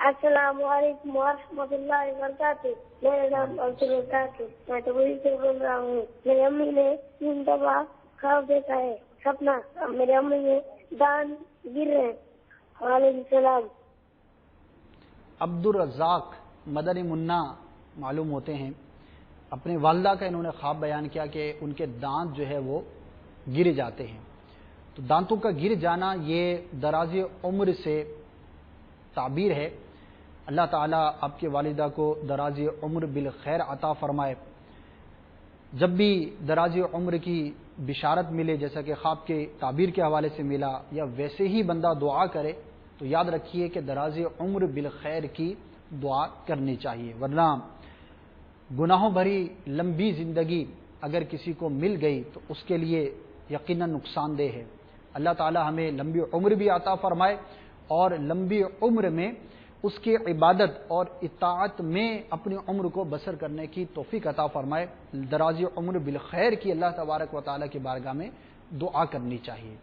السلام علیکم ورحمۃ اللہ وبرکاتہ۔ میرا نام عبدالرزاق ہے، میں توئی سے بول رہا ہوں۔ میری امی نے 3 دفعہ خواب دیکھا ہے، سپنا، میری امی نے دان گر رہے ہیں۔ وعلیکم السلام۔ عبدالرزاق مدنی منا معلوم ہوتے ہیں، اپنی والدہ کا انہوں نے خواب بیان کیا کہ ان کے دانت جو ہے وہ گر جاتے ہیں۔ تو دانتوں کا گر جانا یہ درازی عمر سے تعبیر ہے۔ اللہ تعالیٰ آپ کے والدہ کو درازی عمر بالخیر عطا فرمائے۔ جب بھی درازی عمر کی بشارت ملے، جیسا کہ خواب کے تعبیر کے حوالے سے ملا، یا ویسے ہی بندہ دعا کرے تو یاد رکھیے کہ درازی عمر بالخیر کی دعا کرنی چاہیے، ورنہ گناہوں بھری لمبی زندگی اگر کسی کو مل گئی تو اس کے لیے یقیناً نقصان دہ ہے۔ اللہ تعالی ہمیں لمبی عمر بھی عطا فرمائے اور لمبی عمر میں اس کی عبادت اور اطاعت میں اپنی عمر کو بسر کرنے کی توفیق عطا فرمائے۔ درازی عمر بالخیر کی اللہ تبارک و تعالی کی بارگاہ میں دعا کرنی چاہیے۔